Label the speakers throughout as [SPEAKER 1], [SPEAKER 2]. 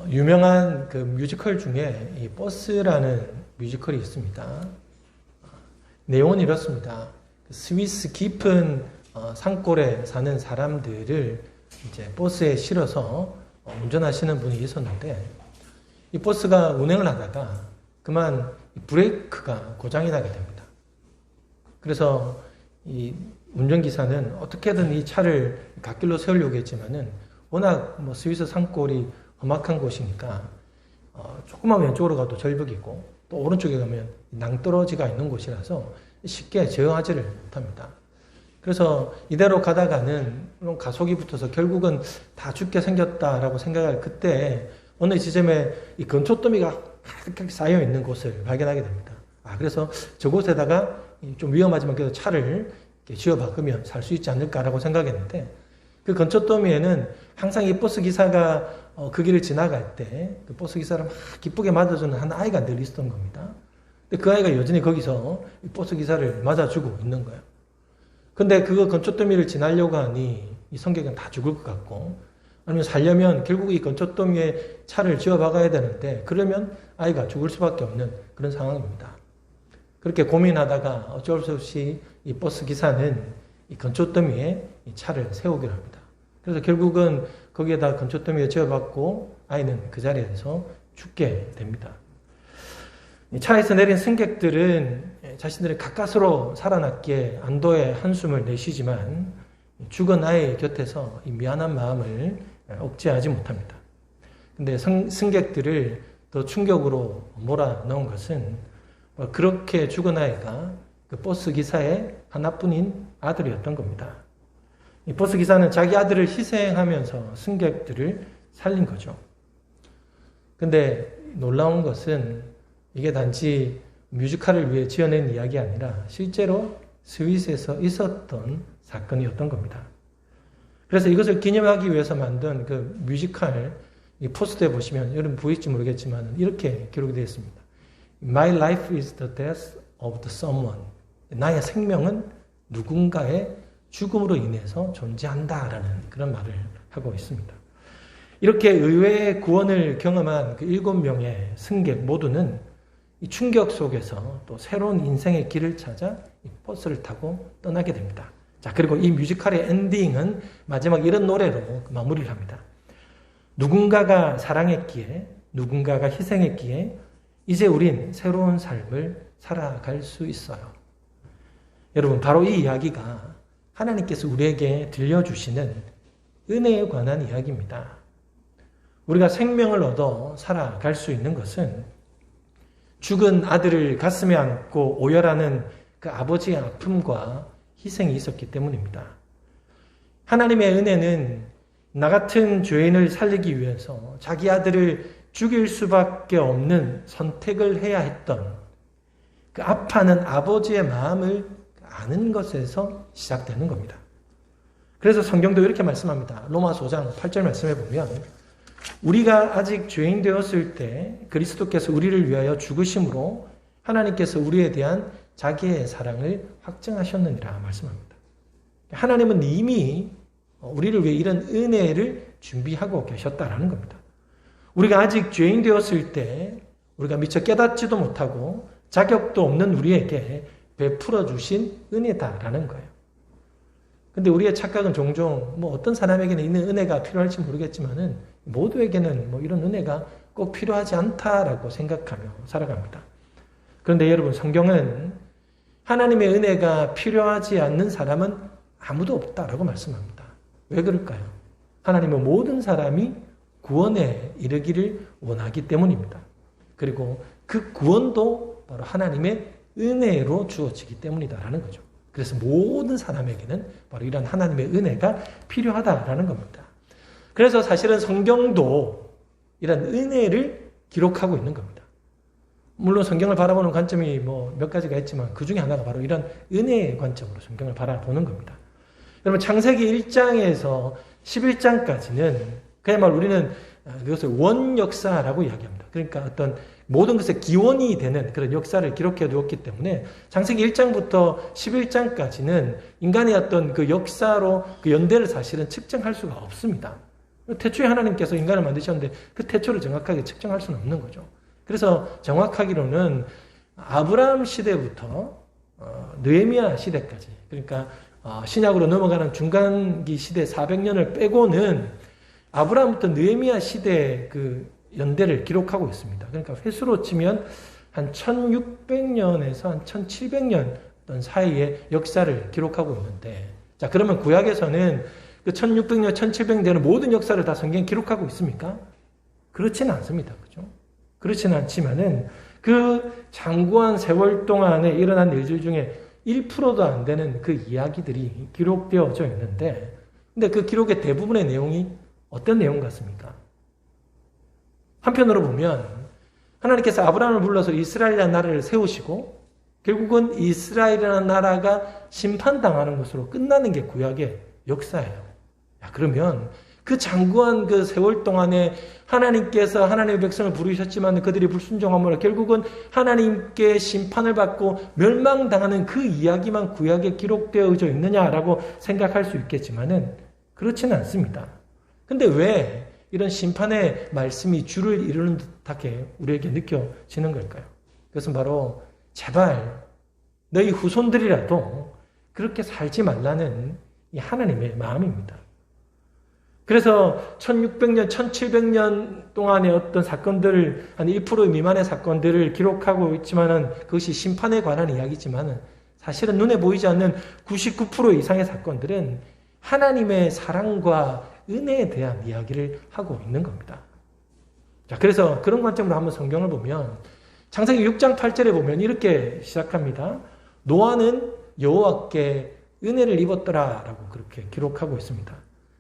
[SPEAKER 1] 유명한 그 뮤지컬 중에 이 버스라는 뮤지컬이 있습니다. 내용은 이렇습니다. 스위스 깊은 산골에 사는 사람들을 이제 버스에 실어서 운전하시는 분이 있었는데, 이 버스가 운행을 하다가 그만 브레이크가 고장이 나게 됩니다. 그래서 이 운전기사는 어떻게든 이 차를 갓길로 세우려고 했지만은 워낙 스위스 산골이 험악한 곳이니까 조금만 왼쪽으로 가도 절벽이고 또 오른쪽에 가면 낭떠러지가 있는 곳이라서 쉽게 제어하지를 못합니다. 그래서 이대로 가다가는 가속이 붙어서 결국은 다 죽게 생겼다라고 생각할 그때 어느 지점에 이 건초더미가 가득하게 쌓여 있는 곳을 발견하게 됩니다. 그래서 저곳에다가 좀 위험하지만 그래도 차를 지어 박으면 살 수 있지 않을까라고 생각했는데, 그 건초더미에는 항상 이 버스 기사가 그 길을 지나갈 때 그 버스 기사를 막 기쁘게 맞아주는 한 아이가 늘 있었던 겁니다. 근데 그 아이가 여전히 거기서 이 버스 기사를 맞아주고 있는 거예요. 근데 그 건초더미를 지나려고 하니 이 성격은 다 죽을 것 같고, 아니면 살려면 결국 이 건초더미에 차를 지어 박아야 되는데, 그러면 아이가 죽을 수밖에 없는 그런 상황입니다. 그렇게 고민하다가 어쩔 수 없이 이 버스 기사는 이 건초더미에 이 차를 세우기로 합니다. 그래서 결국은 거기에다 건초더미에 지어박고 아이는 그 자리에서 죽게 됩니다. 차에서 내린 승객들은 자신들이 가까스로 살아났기에 안도의 한숨을 내쉬지만 죽은 아이의 곁에서 이 미안한 마음을 억제하지 못합니다. 근데 승객들을 더 충격으로 몰아넣은 것은 그렇게 죽은 아이가 그 버스 기사의 하나뿐인 아들이었던 겁니다. 이 버스 기사는 자기 아들을 희생하면서 승객들을 살린 거죠. 근데 놀라운 것은 이게 단지 뮤지컬을 위해 지어낸 이야기 아니라 실제로 스위스에서 있었던 사건이었던 겁니다. 그래서 이것을 기념하기 위해서 만든 그 뮤지컬 이 포스터에 보시면 여러분 보일지 모르겠지만 이렇게 기록이 되어 있습니다. My life is the death of the someone. 나의 생명은 누군가의 죽음으로 인해서 존재한다라는 그런 말을 하고 있습니다. 이렇게 의외의 구원을 경험한 그 7명의 승객 모두는 이 충격 속에서 또 새로운 인생의 길을 찾아 이 버스를 타고 떠나게 됩니다. 자, 그리고 이 뮤지컬의 엔딩은 마지막 이런 노래로 마무리를 합니다. 누군가가 사랑했기에, 누군가가 희생했기에 이제 우린 새로운 삶을 살아갈 수 있어요. 여러분, 바로 이 이야기가 하나님께서 우리에게 들려주시는 은혜에 관한 이야기입니다. 우리가 생명을 얻어 살아갈 수 있는 것은 죽은 아들을 가슴에 안고 오열하는 그 아버지의 아픔과 희생이 있었기 때문입니다. 하나님의 은혜는 나 같은 죄인을 살리기 위해서 자기 아들을 죽일 수밖에 없는 선택을 해야 했던 그 아파하는 아버지의 마음을 아는 것에서 시작되는 겁니다. 그래서 성경도 이렇게 말씀합니다. 로마서 5장 8절 말씀해 보면 우리가 아직 죄인 되었을 때 그리스도께서 우리를 위하여 죽으심으로 하나님께서 우리에 대한 자기의 사랑을 확증하셨느니라 말씀합니다. 하나님은 이미 우리를 위해 이런 은혜를 준비하고 계셨다라는 겁니다. 우리가 아직 죄인 되었을 때 우리가 미처 깨닫지도 못하고 자격도 없는 우리에게 베풀어 주신 은혜다라는 거예요. 근데 우리의 착각은 종종 어떤 사람에게는 있는 은혜가 필요할지 모르겠지만은 모두에게는 이런 은혜가 꼭 필요하지 않다라고 생각하며 살아갑니다. 그런데 여러분, 성경은 하나님의 은혜가 필요하지 않는 사람은 아무도 없다라고 말씀합니다. 왜 그럴까요? 하나님은 모든 사람이 구원에 이르기를 원하기 때문입니다. 그리고 그 구원도 바로 하나님의 은혜로 주어지기 때문이다라는 거죠. 그래서 모든 사람에게는 바로 이런 하나님의 은혜가 필요하다라는 겁니다. 그래서 사실은 성경도 이런 은혜를 기록하고 있는 겁니다. 물론 성경을 바라보는 관점이 몇 가지가 있지만 그 중에 하나가 바로 이런 은혜의 관점으로 성경을 바라보는 겁니다. 여러분, 창세기 1장에서 11장까지는 그야말로 우리는 그것을 원역사라고 이야기합니다. 그러니까 어떤 모든 것의 기원이 되는 그런 역사를 기록해 두었기 때문에 창세기 1장부터 11장까지는 인간의 어떤 그 역사로 그 연대를 사실은 측정할 수가 없습니다. 태초에 하나님께서 인간을 만드셨는데 그 태초를 정확하게 측정할 수는 없는 거죠. 그래서 정확하기로는 아브라함 시대부터 느헤미야 시대까지, 그러니까 신약으로 넘어가는 중간기 시대 400년을 빼고는 아브라함부터 느헤미야 시대 그 연대를 기록하고 있습니다. 그러니까 횟수로 치면 한 1600년에서 한 1700년 사이의 역사를 기록하고 있는데, 자, 그러면 구약에서는 그 1600년, 1700년의 모든 역사를 다 성경에 기록하고 있습니까? 그렇지는 않습니다. 그죠? 그렇지는 않지만은 그 장구한 세월 동안에 일어난 일들 중에 1%도 안 되는 그 이야기들이 기록되어져 있는데, 근데 그 기록의 대부분의 내용이 어떤 내용 같습니까? 한편으로 보면 하나님께서 아브라함을 불러서 이스라엘이라는 나라를 세우시고 결국은 이스라엘이라는 나라가 심판당하는 것으로 끝나는 게 구약의 역사예요. 그러면 그 장구한 그 세월 동안에 하나님께서 하나님의 백성을 부르셨지만 그들이 불순종함으로 결국은 하나님께 심판을 받고 멸망당하는 그 이야기만 구약에 기록되어져 있느냐라고 생각할 수 있겠지만은 그렇지는 않습니다. 근데 왜 이런 심판의 말씀이 주를 이루는 듯하게 우리에게 느껴지는 걸까요? 그것은 바로 제발 너희 후손들이라도 그렇게 살지 말라는 이 하나님의 마음입니다. 그래서 1600년, 1700년 동안의 어떤 사건들을, 한 1% 미만의 사건들을 기록하고 있지만은 그것이 심판에 관한 이야기지만은 사실은 눈에 보이지 않는 99% 이상의 사건들은 하나님의 사랑과 은혜에 대한 이야기를 하고 있는 겁니다. 자, 그래서 그런 관점으로 한번 성경을 보면 창세기 6장 8절에 보면 이렇게 시작합니다. 노아는 여호와께 은혜를 입었더라라고 그렇게 기록하고 있습니다.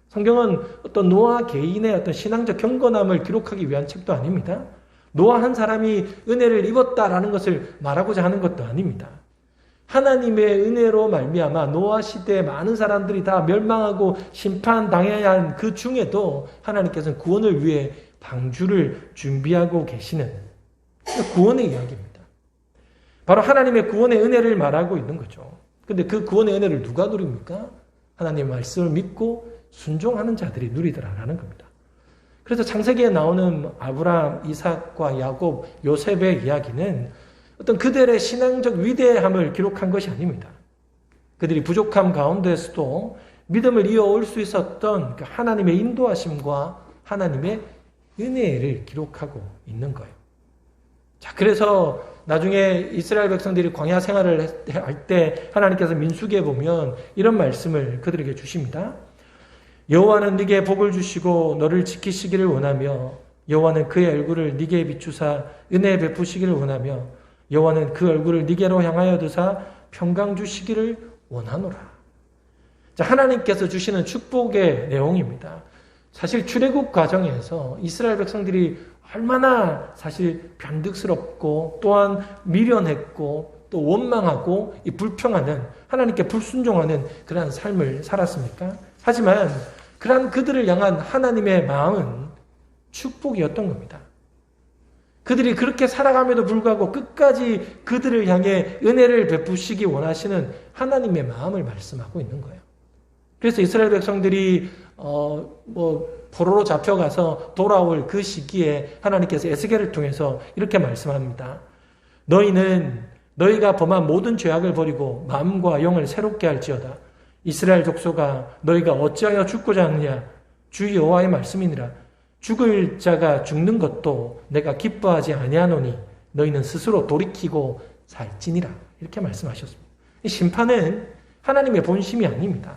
[SPEAKER 1] 성경은 어떤 노아 개인의 어떤 신앙적 경건함을 기록하기 위한 책도 아닙니다. 노아 한 사람이 은혜를 입었다라는 것을 말하고자 하는 것도 아닙니다. 하나님의 은혜로 말미암아 노아 시대에 많은 사람들이 다 멸망하고 심판당해야 한 그 중에도 하나님께서는 구원을 위해 방주를 준비하고 계시는 구원의 이야기입니다. 바로 하나님의 구원의 은혜를 말하고 있는 거죠. 근데 그 구원의 은혜를 누가 누립니까? 하나님의 말씀을 믿고 순종하는 자들이 누리더라라는 겁니다. 그래서 창세기에 나오는 아브라함, 이삭과 야곱, 요셉의 이야기는 어떤 그들의 신앙적 위대함을 기록한 것이 아닙니다. 그들이 부족함 가운데서도 믿음을 이어올 수 있었던 그 하나님의 인도하심과 하나님의 은혜를 기록하고 있는 거예요. 자, 그래서 나중에 이스라엘 백성들이 광야 생활을 할 때 하나님께서 민수기에 보면 이런 말씀을 그들에게 주십니다. 여호와는 네게 복을 주시고 너를 지키시기를 원하며 여호와는 그의 얼굴을 네게 비추사 은혜 베푸시기를 원하며 여호와는 그 얼굴을 네게로 향하여 두사 평강 주시기를 원하노라. 자, 하나님께서 주시는 축복의 내용입니다. 사실 출애굽 과정에서 이스라엘 백성들이 얼마나 사실 변덕스럽고 또한 미련했고 또 원망하고 이 불평하는 하나님께 불순종하는 그러한 삶을 살았습니까? 하지만 그러한 그들을 향한 하나님의 마음은 축복이었던 겁니다. 그들이 그렇게 살아감에도 불구하고 끝까지 그들을 향해 은혜를 베푸시기 원하시는 하나님의 마음을 말씀하고 있는 거예요. 그래서 이스라엘 백성들이 포로로 잡혀가서 돌아올 그 시기에 하나님께서 에스겔을 통해서 이렇게 말씀합니다. 너희는 너희가 범한 모든 죄악을 버리고 마음과 영을 새롭게 할지어다. 이스라엘 족속아 너희가 어찌하여 죽고자 하느냐? 주 여호와의 말씀이니라. 죽을 자가 죽는 것도 내가 기뻐하지 아니하노니 너희는 스스로 돌이키고 살지니라. 이렇게 말씀하셨습니다. 심판은 하나님의 본심이 아닙니다.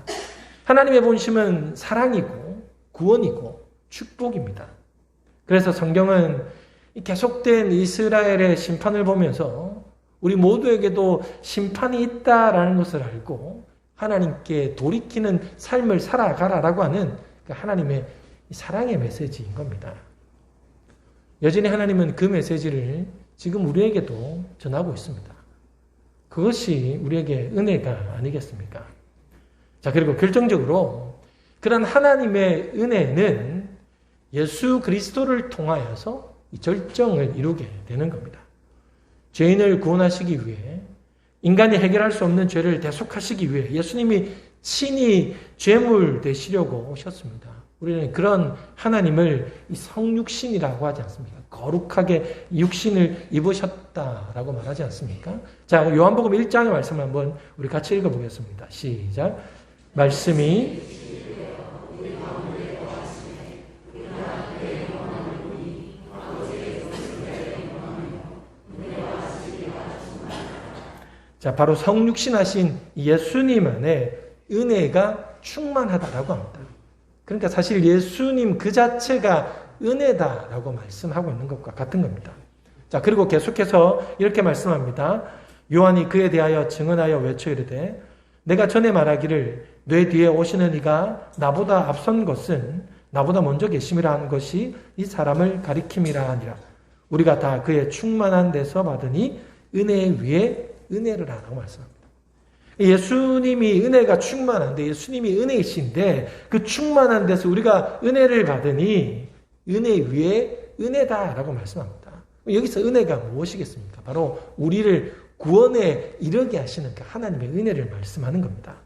[SPEAKER 1] 하나님의 본심은 사랑이고 구원이고 축복입니다. 그래서 성경은 계속된 이스라엘의 심판을 보면서 우리 모두에게도 심판이 있다라는 것을 알고 하나님께 돌이키는 삶을 살아가라라고 하는 하나님의 사랑의 메시지인 겁니다. 여전히 하나님은 그 메시지를 지금 우리에게도 전하고 있습니다. 그것이 우리에게 은혜가 아니겠습니까? 자, 그리고 결정적으로 그런 하나님의 은혜는 예수 그리스도를 통하여서 이 절정을 이루게 되는 겁니다. 죄인을 구원하시기 위해 인간이 해결할 수 없는 죄를 대속하시기 위해 예수님이 친히 죄물 되시려고 오셨습니다. 우리는 그런 하나님을 이 성육신이라고 하지 않습니까? 거룩하게 육신을 입으셨다라고 말하지 않습니까? 자, 요한복음 1장의 말씀을 한번 우리 같이 읽어보겠습니다. 시작. 말씀이 자, 바로 성육신하신 예수님 안에 은혜가 충만하다라고 합니다. 그러니까 사실 예수님 그 자체가 은혜다라고 말씀하고 있는 것과 같은 겁니다. 자, 그리고 계속해서 이렇게 말씀합니다. 요한이 그에 대하여 증언하여 외쳐 이르되 내가 전에 말하기를 내 뒤에 오시는 이가 나보다 앞선 것은 나보다 먼저 계심이라 하는 것이 이 사람을 가리킴이라 하니라. 우리가 다 그의 충만한 데서 받으니 은혜 위에 은혜를 하라고 말씀합니다. 예수님이 은혜가 충만한데 예수님이 은혜이신데 그 충만한 데서 우리가 은혜를 받으니 은혜 위에 은혜다라고 말씀합니다. 여기서 은혜가 무엇이겠습니까? 바로 우리를 구원에 이르게 하시는 그 하나님의 은혜를 말씀하는 겁니다.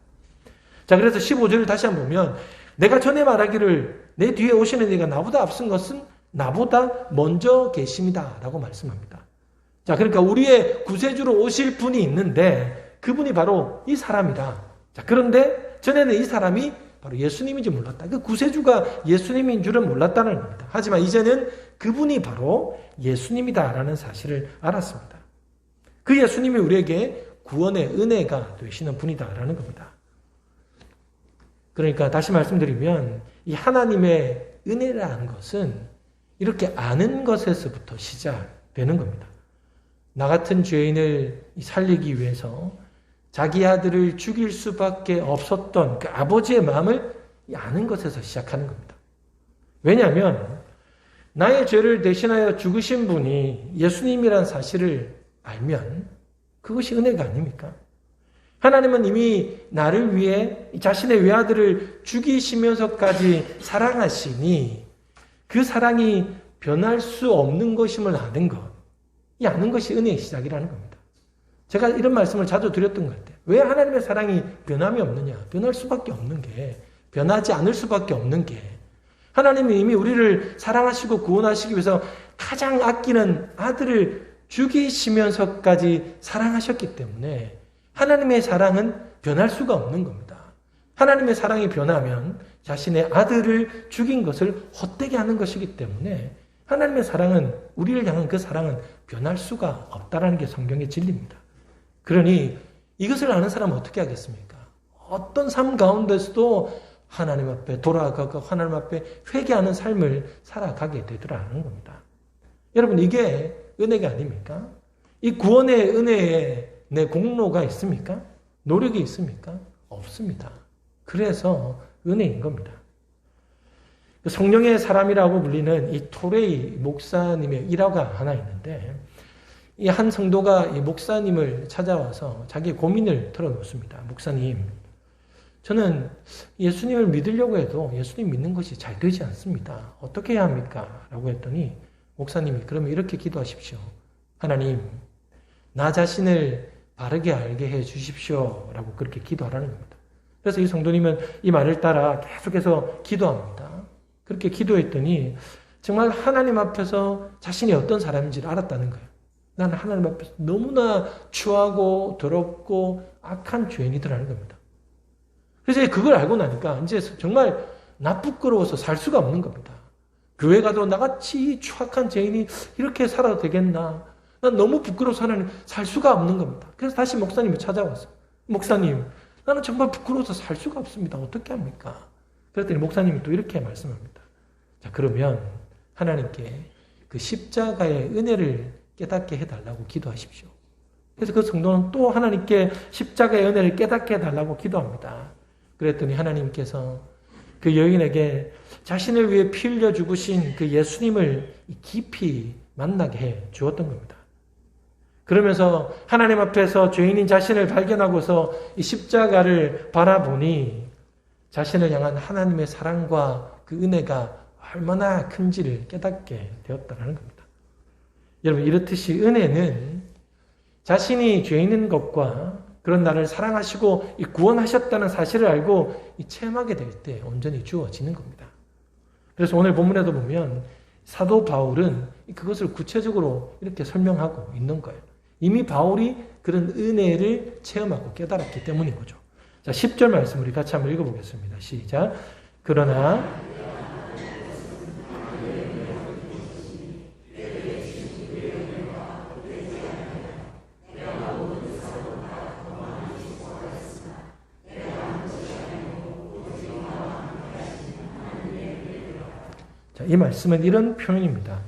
[SPEAKER 1] 자, 그래서 15절을 다시 한번 보면 내가 전에 말하기를 내 뒤에 오시는 이가 나보다 앞선 것은 나보다 먼저 계십니다 라고 말씀합니다. 자, 그러니까 우리의 구세주로 오실 분이 있는데 그분이 바로 이 사람이다. 자, 그런데 전에는 이 사람이 바로 예수님인지 몰랐다. 그 구세주가 예수님인 줄은 몰랐다는 겁니다. 하지만 이제는 그분이 바로 예수님이다라는 사실을 알았습니다. 그 예수님이 우리에게 구원의 은혜가 되시는 분이다라는 겁니다. 그러니까 다시 말씀드리면 이 하나님의 은혜라는 것은 이렇게 아는 것에서부터 시작되는 겁니다. 나 같은 죄인을 살리기 위해서 자기 아들을 죽일 수밖에 없었던 그 아버지의 마음을 아는 것에서 시작하는 겁니다. 왜냐하면 나의 죄를 대신하여 죽으신 분이 예수님이라는 사실을 알면 그것이 은혜가 아닙니까? 하나님은 이미 나를 위해 자신의 외아들을 죽이시면서까지 사랑하시니 그 사랑이 변할 수 없는 것임을 아는 것, 이 아는 것이 은혜의 시작이라는 겁니다. 제가 이런 말씀을 자주 드렸던 것 같아요. 왜 하나님의 사랑이 변함이 없느냐? 변할 수밖에 없는 게, 변하지 않을 수밖에 없는 게, 하나님이 이미 우리를 사랑하시고 구원하시기 위해서 가장 아끼는 아들을 죽이시면서까지 사랑하셨기 때문에 하나님의 사랑은 변할 수가 없는 겁니다. 하나님의 사랑이 변하면 자신의 아들을 죽인 것을 헛되게 하는 것이기 때문에 하나님의 사랑은, 우리를 향한 그 사랑은 변할 수가 없다라는 게 성경의 진리입니다. 그러니 이것을 아는 사람은 어떻게 하겠습니까? 어떤 삶 가운데서도 하나님 앞에 돌아가고 하나님 앞에 회개하는 삶을 살아가게 되더라는 겁니다. 여러분, 이게 은혜가 아닙니까? 이 구원의 은혜에 내 공로가 있습니까? 노력이 있습니까? 없습니다. 그래서 은혜인 겁니다. 성령의 사람이라고 불리는 이 토레이 목사님의 일화가 하나 있는데, 이 한 성도가 이 목사님을 찾아와서 자기 고민을 털어놓습니다. 목사님, 저는 예수님을 믿으려고 해도 예수님 믿는 것이 잘 되지 않습니다. 어떻게 해야 합니까? 라고 했더니 목사님이 그러면 이렇게 기도하십시오. 하나님, 나 자신을 바르게 알게 해 주십시오. 라고 그렇게 기도하라는 겁니다. 그래서 이 성도님은 이 말을 따라 계속해서 기도합니다. 그렇게 기도했더니 정말 하나님 앞에서 자신이 어떤 사람인지를 알았다는 거예요. 나는 하나님 앞에서 너무나 추하고 더럽고 악한 죄인이더라는 겁니다. 그래서 그걸 알고 나니까 이제 정말 나 부끄러워서 살 수가 없는 겁니다. 교회 가도 나같이 추악한 죄인이 이렇게 살아도 되겠나? 난 너무 부끄러워서 하나님 살 수가 없는 겁니다. 그래서 다시 목사님이 찾아왔어요. 목사님, 나는 정말 부끄러워서 살 수가 없습니다. 어떻게 합니까? 그랬더니 목사님이 또 이렇게 말씀합니다. 자, 그러면 하나님께 그 십자가의 은혜를 깨닫게 해달라고 기도하십시오. 그래서 그 성도는 또 하나님께 십자가의 은혜를 깨닫게 해달라고 기도합니다. 그랬더니 하나님께서 그 여인에게 자신을 위해 피 흘려 죽으신 그 예수님을 깊이 만나게 해 주었던 겁니다. 그러면서 하나님 앞에서 죄인인 자신을 발견하고서 이 십자가를 바라보니 자신을 향한 하나님의 사랑과 그 은혜가 얼마나 큰지를 깨닫게 되었다는 겁니다. 여러분, 이렇듯이 은혜는 자신이 죄인인 것과 그런 나를 사랑하시고 구원하셨다는 사실을 알고 체험하게 될 때 온전히 주어지는 겁니다. 그래서 오늘 본문에도 보면 사도 바울은 그것을 구체적으로 이렇게 설명하고 있는 거예요. 이미 바울이 그런 은혜를 체험하고 깨달았기 때문인 거죠. 자, 10절 말씀 우리 같이 한번 읽어보겠습니다. 시작. 그러나 자, 이 말씀은 이런 표현입니다.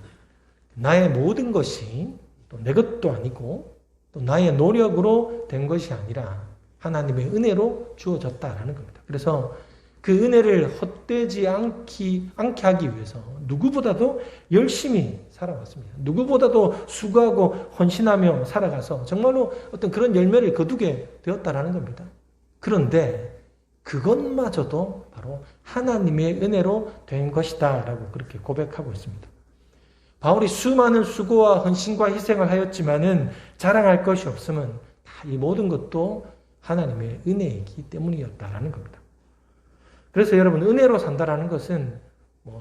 [SPEAKER 1] 나의 모든 것이 또 내 것도 아니고 또 나의 노력으로 된 것이 아니라 하나님의 은혜로 주어졌다라는 겁니다. 그래서 그 은혜를 헛되지 않게 하기 위해서 누구보다도 열심히 살아왔습니다. 누구보다도 수고하고 헌신하며 살아가서 정말로 어떤 그런 열매를 거두게 되었다라는 겁니다. 그런데 그것마저도 바로 하나님의 은혜로 된 것이다 라고 그렇게 고백하고 있습니다. 바울이 수많은 수고와 헌신과 희생을 하였지만은 자랑할 것이 없음은 다 이 모든 것도 하나님의 은혜이기 때문이었다라는 겁니다. 그래서 여러분, 은혜로 산다라는 것은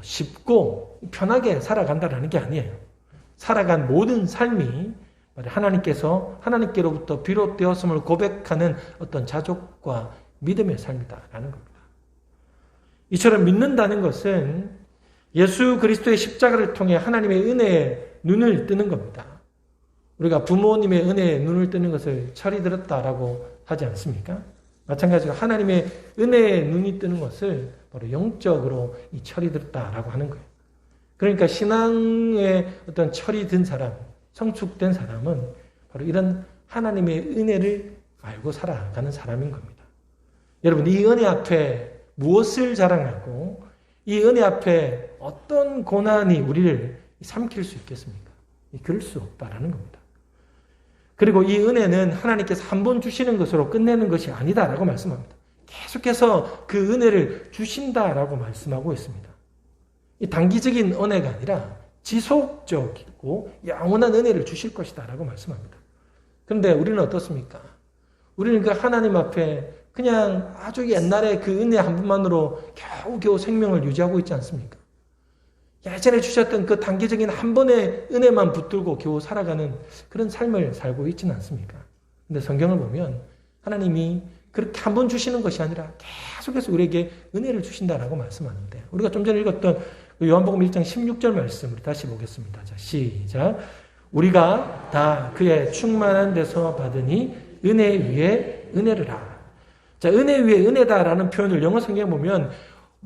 [SPEAKER 1] 쉽고 편하게 살아간다라는 게 아니에요. 살아간 모든 삶이 하나님께로부터 비롯되었음을 고백하는 어떤 자족과 믿음의 삶이다라는 겁니다. 이처럼 믿는다는 것은 예수 그리스도의 십자가를 통해 하나님의 은혜에 눈을 뜨는 겁니다. 우리가 부모님의 은혜에 눈을 뜨는 것을 철이 들었다라고 하지 않습니까? 마찬가지로 하나님의 은혜에 눈이 뜨는 것을 바로 영적으로 이 철이 들었다라고 하는 거예요. 그러니까 신앙의 어떤 철이 든 사람, 성숙된 사람은 바로 이런 하나님의 은혜를 알고 살아가는 사람인 겁니다. 여러분, 이 은혜 앞에 무엇을 자랑하고 이 은혜 앞에 어떤 고난이 우리를 삼킬 수 있겠습니까? 그럴 수 없다라는 겁니다. 그리고 이 은혜는 하나님께서 한 번 주시는 것으로 끝내는 것이 아니다라고 말씀합니다. 계속해서 그 은혜를 주신다라고 말씀하고 있습니다. 이 단기적인 은혜가 아니라 지속적이고 영원한 은혜를 주실 것이다라고 말씀합니다. 그런데 우리는 어떻습니까? 우리는 그 하나님 앞에 그냥 아주 옛날에 그 은혜 한 분만으로 겨우겨우 생명을 유지하고 있지 않습니까? 예전에 주셨던 그 단기적인 한 번의 은혜만 붙들고 겨우 살아가는 그런 삶을 살고 있지는 않습니까? 근데 성경을 보면 하나님이 그렇게 한 번 주시는 것이 아니라 계속해서 우리에게 은혜를 주신다라고 말씀하는데, 우리가 좀 전에 읽었던 요한복음 1장 16절 말씀 우리 다시 보겠습니다. 자, 시작. 우리가 다 그의 충만한 데서 받으니 은혜 위에 은혜를 하. 자, 은혜 위에 은혜다라는 표현을 영어 성경에 보면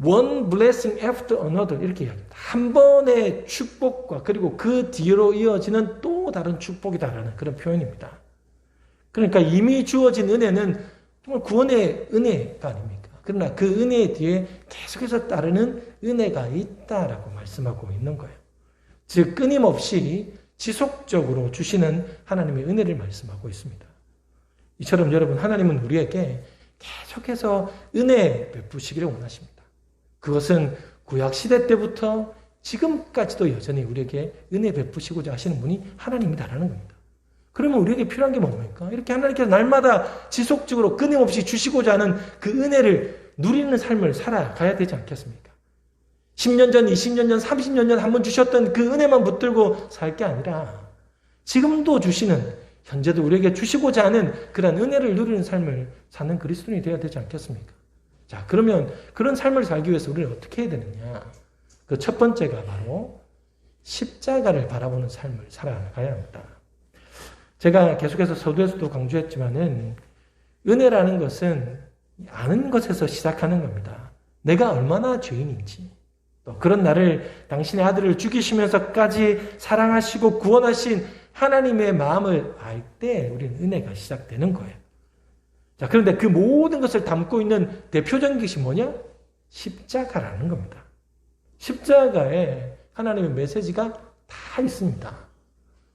[SPEAKER 1] one blessing after another 이렇게 이야기합니다. 한 번의 축복과 그리고 그 뒤로 이어지는 또 다른 축복이다라는 그런 표현입니다. 그러니까 이미 주어진 은혜는 정말 구원의 은혜가 아닙니까? 그러나 그 은혜 뒤에 계속해서 따르는 은혜가 있다라고 말씀하고 있는 거예요. 즉 끊임없이 지속적으로 주시는 하나님의 은혜를 말씀하고 있습니다. 이처럼 여러분, 하나님은 우리에게 계속해서 은혜 베푸시기를 원하십니다. 그것은 구약시대 때부터 지금까지도 여전히 우리에게 은혜 베푸시고자 하시는 분이 하나님이다라는 겁니다. 그러면 우리에게 필요한 게 뭡니까? 이렇게 하나님께서 날마다 지속적으로 끊임없이 주시고자 하는 그 은혜를 누리는 삶을 살아가야 되지 않겠습니까? 10년 전, 20년 전, 30년 전 한번 주셨던 그 은혜만 붙들고 살 게 아니라 지금도 주시는, 현재도 우리에게 주시고자 하는 그런 은혜를 누리는 삶을 사는 그리스도인이 되어야 되지 않겠습니까? 자, 그러면 그런 삶을 살기 위해서 우리는 어떻게 해야 되느냐? 그 첫 번째가 바로 십자가를 바라보는 삶을 살아가야 합니다. 제가 계속해서 서두에서도 강조했지만은 은혜라는 것은 아는 것에서 시작하는 겁니다. 내가 얼마나 죄인인지, 또 그런 나를 당신의 아들을 죽이시면서까지 사랑하시고 구원하신 하나님의 마음을 알 때 우리는 은혜가 시작되는 거예요. 자, 그런데 그 모든 것을 담고 있는 대표적인 것이 뭐냐? 십자가라는 겁니다. 십자가에 하나님의 메시지가 다 있습니다.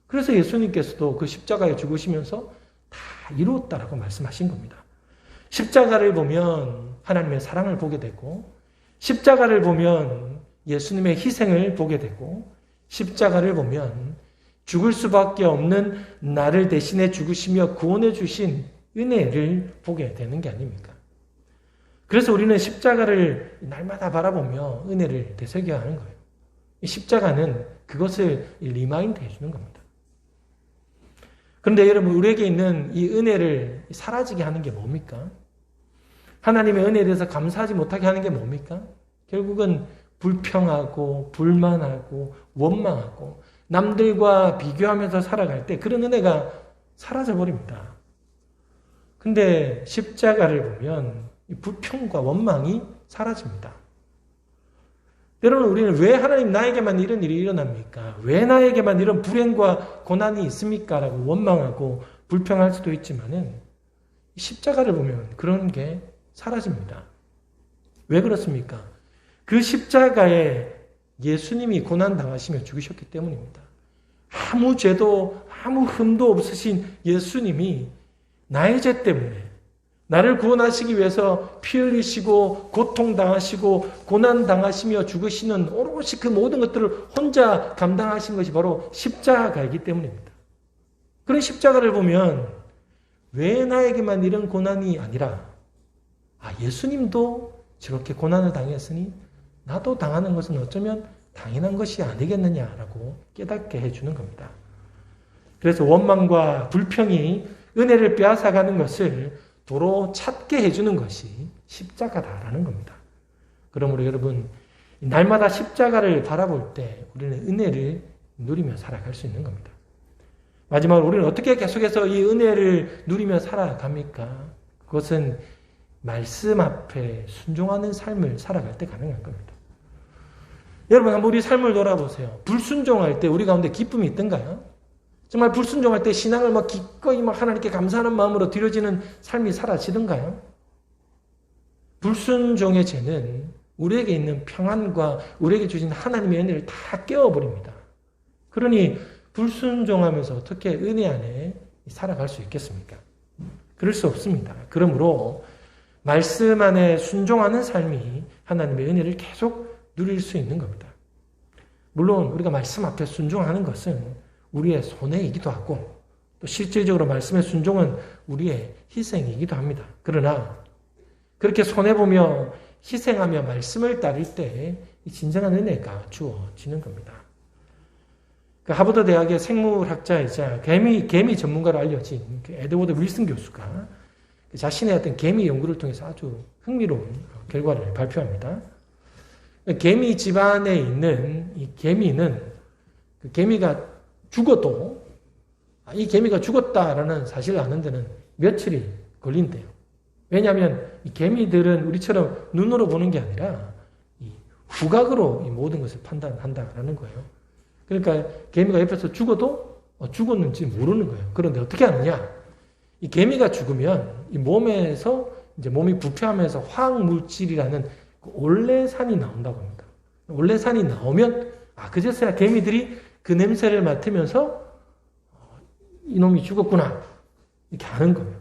[SPEAKER 1] 그래서 예수님께서도 그 십자가에 죽으시면서 다 이루었다라고 말씀하신 겁니다. 십자가를 보면 하나님의 사랑을 보게 되고, 십자가를 보면 예수님의 희생을 보게 되고, 십자가를 보면 죽을 수밖에 없는 나를 대신해 죽으시며 구원해 주신 은혜를 보게 되는 게 아닙니까? 그래서 우리는 십자가를 날마다 바라보며 은혜를 되새겨야 하는 거예요. 이 십자가는 그것을 리마인드 해주는 겁니다. 그런데 여러분, 우리에게 있는 이 은혜를 사라지게 하는 게 뭡니까? 하나님의 은혜에 대해서 감사하지 못하게 하는 게 뭡니까? 결국은 불평하고 불만하고 원망하고 남들과 비교하면서 살아갈 때 그런 은혜가 사라져버립니다. 근데 십자가를 보면 이 불평과 원망이 사라집니다. 여러분, 우리는 왜 하나님 나에게만 이런 일이 일어납니까? 왜 나에게만 이런 불행과 고난이 있습니까? 라고 원망하고 불평할 수도 있지만은 십자가를 보면 그런 게 사라집니다. 왜 그렇습니까? 그 십자가에 예수님이 고난당하시며 죽으셨기 때문입니다. 아무 죄도 아무 흠도 없으신 예수님이 나의 죄 때문에 나를 구원하시기 위해서 피 흘리시고 고통당하시고 고난당하시며 죽으시는 오롯이 그 모든 것들을 혼자 감당하신 것이 바로 십자가이기 때문입니다. 그런 십자가를 보면 왜 나에게만 이런 고난이 아니라 예수님도 저렇게 고난을 당했으니 나도 당하는 것은 어쩌면 당연한 것이 아니겠느냐라고 깨닫게 해주는 겁니다. 그래서 원망과 불평이 은혜를 빼앗아가는 것을 도로 찾게 해주는 것이 십자가다라는 겁니다. 그러므로 여러분, 날마다 십자가를 바라볼 때 우리는 은혜를 누리며 살아갈 수 있는 겁니다. 마지막으로 우리는 어떻게 계속해서 이 은혜를 누리며 살아갑니까? 그것은 말씀 앞에 순종하는 삶을 살아갈 때 가능한 겁니다. 여러분, 한번 우리 삶을 돌아보세요. 불순종할 때 우리 가운데 기쁨이 있던가요? 정말 불순종할 때 신앙을 기꺼이 하나님께 감사하는 마음으로 드려지는 삶이 사라지던가요? 불순종의 죄는 우리에게 있는 평안과 우리에게 주신 하나님의 은혜를 다 깨워버립니다. 그러니 불순종하면서 어떻게 은혜 안에 살아갈 수 있겠습니까? 그럴 수 없습니다. 그러므로 말씀 안에 순종하는 삶이 하나님의 은혜를 계속 누릴 수 있는 겁니다. 물론 우리가 말씀 앞에 순종하는 것은 우리의 손해이기도 하고 또 실질적으로 말씀의 순종은 우리의 희생이기도 합니다. 그러나 그렇게 손해보며 희생하며 말씀을 따를 때 진정한 은혜가 주어지는 겁니다. 하버드 대학의 생물학자이자 개미 전문가로 알려진 에드워드 윌슨 교수가 자신의 어떤 개미 연구를 통해서 아주 흥미로운 결과를 발표합니다. 개미 집안에 있는 이 개미는 그 개미가 죽어도 이 개미가 죽었다라는 사실을 아는 데는 며칠이 걸린대요. 왜냐하면 이 개미들은 우리처럼 눈으로 보는 게 아니라 이 후각으로 이 모든 것을 판단한다라는 거예요. 그러니까 개미가 옆에서 죽어도 죽었는지 모르는 거예요. 그런데 어떻게 하느냐? 이 개미가 죽으면 이 몸에서 이제 몸이 부패하면서 화학 물질이라는 그 올레산이 나온다고 합니다. 올레산이 나오면 그제서야 개미들이 그 냄새를 맡으면서 이놈이 죽었구나 이렇게 아는 거예요.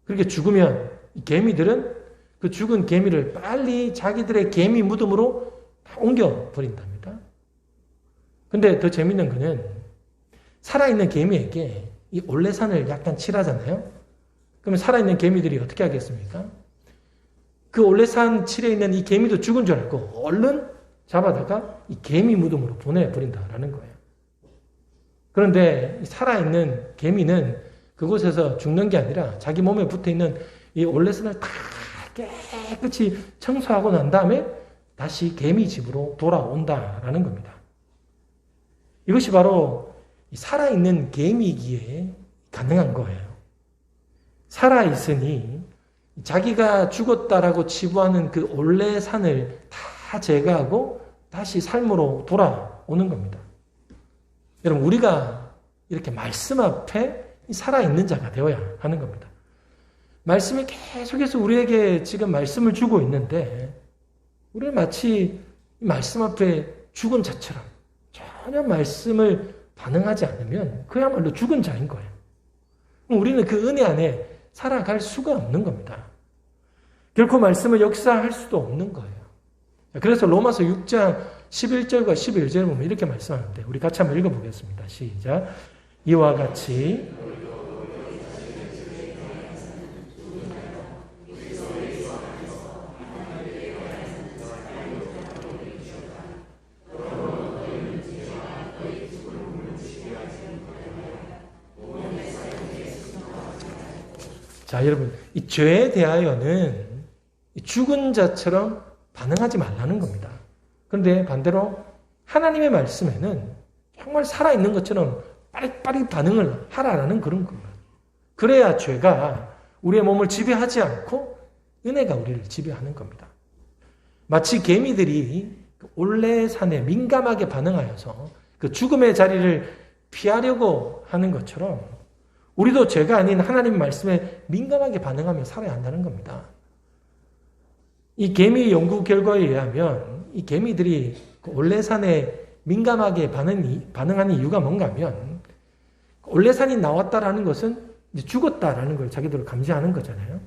[SPEAKER 1] 그렇게 죽으면 이 개미들은 그 죽은 개미를 빨리 자기들의 개미 무덤으로 다 옮겨버린답니다. 근데 더 재밌는 거는 살아있는 개미에게 이 올레산을 약간 칠하잖아요. 그러면 살아있는 개미들이 어떻게 하겠습니까? 그 올레산 칠해 있는 이 개미도 죽은 줄 알고 얼른 잡아다가 이 개미 무덤으로 보내버린다라는 거예요. 그런데 살아있는 개미는 그곳에서 죽는 게 아니라 자기 몸에 붙어있는 이 올레산을 다 깨끗이 청소하고 난 다음에 다시 개미 집으로 돌아온다라는 겁니다. 이것이 바로 살아있는 개미이기에 가능한 거예요. 살아있으니 자기가 죽었다라고 치부하는 그 올레산을 다 제거하고 다시 삶으로 돌아오는 겁니다. 여러분, 우리가 이렇게 말씀 앞에 살아있는 자가 되어야 하는 겁니다. 말씀이 계속해서 우리에게 지금 말씀을 주고 있는데 우리는 마치 말씀 앞에 죽은 자처럼 전혀 말씀을 반응하지 않으면 그야말로 죽은 자인 거예요. 우리는 그 은혜 안에 살아갈 수가 없는 겁니다. 결코 말씀을 역사할 수도 없는 거예요. 그래서 로마서 6장 11절과 11절을 보면 이렇게 말씀하는데 우리 같이 한번 읽어보겠습니다. 시작. 이와 같이 자, 여러분, 이 죄에 대하여는 죽은 자처럼 반응하지 말라는 겁니다. 그런데 반대로 하나님의 말씀에는 정말 살아있는 것처럼 빠릿빠릿 반응을 하라라는 그런 겁니다. 그래야 죄가 우리의 몸을 지배하지 않고 은혜가 우리를 지배하는 겁니다. 마치 개미들이 올레산에 민감하게 반응하여서 그 죽음의 자리를 피하려고 하는 것처럼 우리도 죄가 아닌 하나님 말씀에 민감하게 반응하며 살아야 한다는 겁니다. 이 개미 연구 결과에 의하면 이 개미들이 그 올레산에 민감하게 반응하는 이유가 뭔가 하면 올레산이 나왔다라는 것은 이제 죽었다라는 걸 자기들 감지하는 거잖아요.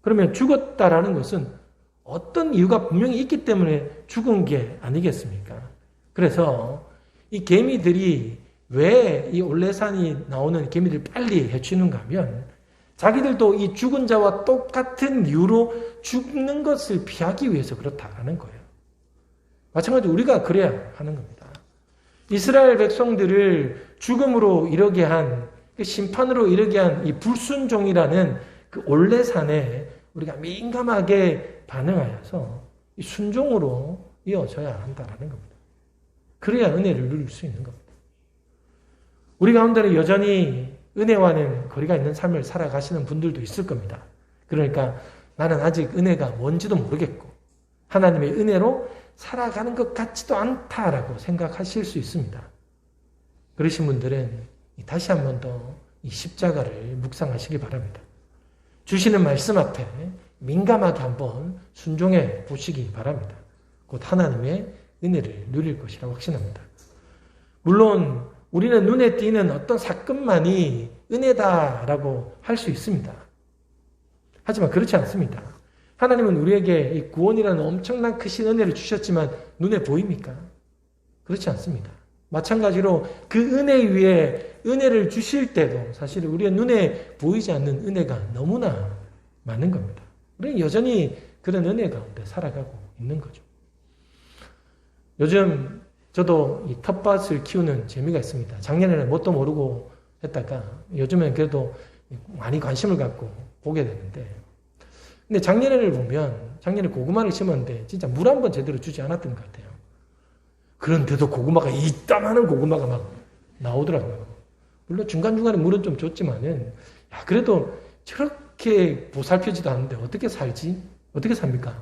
[SPEAKER 1] 그러면 죽었다라는 것은 어떤 이유가 분명히 있기 때문에 죽은 게 아니겠습니까? 그래서 이 개미들이 왜 이 올레산이 나오는 개미들을 빨리 해치는가 하면 자기들도 이 죽은 자와 똑같은 이유로 죽는 것을 피하기 위해서 그렇다라는 거예요. 마찬가지로 우리가 그래야 하는 겁니다. 이스라엘 백성들을 죽음으로 이르게 한, 심판으로 이르게 한 이 불순종이라는 그 올레산에 우리가 민감하게 반응하여서 이 순종으로 이어져야 한다라는 겁니다. 그래야 은혜를 누릴 수 있는 겁니다. 우리 가운데는 여전히 은혜와는 거리가 있는 삶을 살아가시는 분들도 있을 겁니다. 그러니까 나는 아직 은혜가 뭔지도 모르겠고 하나님의 은혜로 살아가는 것 같지도 않다라고 생각하실 수 있습니다. 그러신 분들은 다시 한 번 더 이 십자가를 묵상하시기 바랍니다. 주시는 말씀 앞에 민감하게 한번 순종해 보시기 바랍니다. 곧 하나님의 은혜를 누릴 것이라고 확신합니다. 물론 우리는 눈에 띄는 어떤 사건만이 은혜다라고 할 수 있습니다. 하지만 그렇지 않습니다. 하나님은 우리에게 이 구원이라는 엄청난 크신 은혜를 주셨지만 눈에 보입니까? 그렇지 않습니다. 마찬가지로 그 은혜 위에 은혜를 주실 때도 사실 우리의 눈에 보이지 않는 은혜가 너무나 많은 겁니다. 우리는 여전히 그런 은혜 가운데 살아가고 있는 거죠. 요즘 저도 이 텃밭을 키우는 재미가 있습니다. 작년에는 뭣도 모르고 했다가 요즘엔 그래도 많이 관심을 갖고 보게 되는데, 근데 작년에를 보면 작년에 고구마를 심었는데 진짜 물 한 번 제대로 주지 않았던 것 같아요. 그런데도 고구마가 이따만한 고구마가 막 나오더라고요. 물론 중간중간에 물은 좀 줬지만은 야, 그래도 저렇게 보살펴지도 않는데 어떻게 살지? 어떻게 삽니까?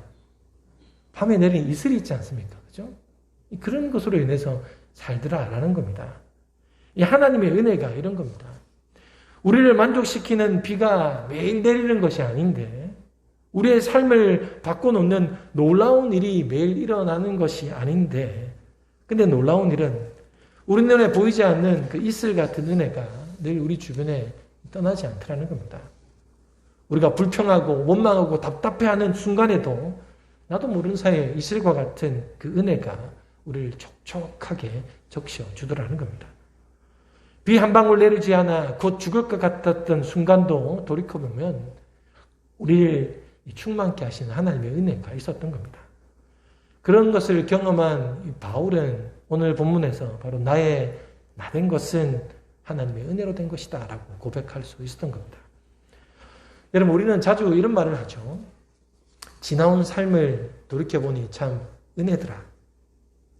[SPEAKER 1] 밤에 내린 이슬이 있지 않습니까? 그죠? 그런 것으로 인해서 살더라라는 겁니다. 이 하나님의 은혜가 이런 겁니다. 우리를 만족시키는 비가 매일 내리는 것이 아닌데 우리의 삶을 바꿔놓는 놀라운 일이 매일 일어나는 것이 아닌데, 근데 놀라운 일은 우리 눈에 보이지 않는 그 이슬 같은 은혜가 늘 우리 주변에 떠나지 않더라는 겁니다. 우리가 불평하고 원망하고 답답해하는 순간에도 나도 모르는 사이에 이슬과 같은 그 은혜가 우리를 촉촉하게 적셔 주더라는 겁니다. 비 한 방울 내리지 않아 곧 죽을 것 같았던 순간도 돌이켜보면 우리를 충만케 하시는 하나님의 은혜가 있었던 겁니다. 그런 것을 경험한 바울은 오늘 본문에서 바로 나된 것은 하나님의 은혜로 된 것이다 라고 고백할 수 있었던 겁니다. 여러분, 우리는 자주 이런 말을 하죠. 지나온 삶을 돌이켜보니 참 은혜더라.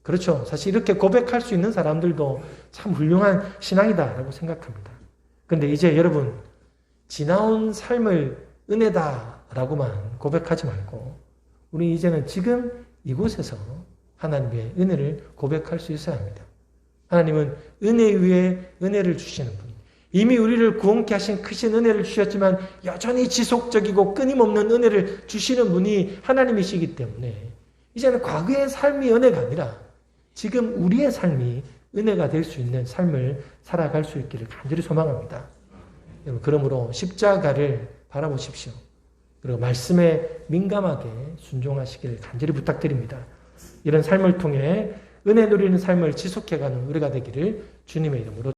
[SPEAKER 1] 그렇죠. 사실 이렇게 고백할 수 있는 사람들도 참 훌륭한 신앙이다 라고 생각합니다. 그런데 이제 여러분, 지나온 삶을 은혜다 라고만 고백하지 말고 우리 이제는 지금 이곳에서 하나님의 은혜를 고백할 수 있어야 합니다. 하나님은 은혜 위에 은혜를 주시는 분, 이미 우리를 구원케 하신 크신 은혜를 주셨지만 여전히 지속적이고 끊임없는 은혜를 주시는 분이 하나님이시기 때문에 이제는 과거의 삶이 은혜가 아니라 지금 우리의 삶이 은혜가 될 수 있는 삶을 살아갈 수 있기를 간절히 소망합니다. 여러분, 그러므로 십자가를 바라보십시오. 그리고 말씀에 민감하게 순종하시기를 간절히 부탁드립니다. 이런 삶을 통해 은혜 누리는 삶을 지속해가는 우리가 되기를 주님의 이름으로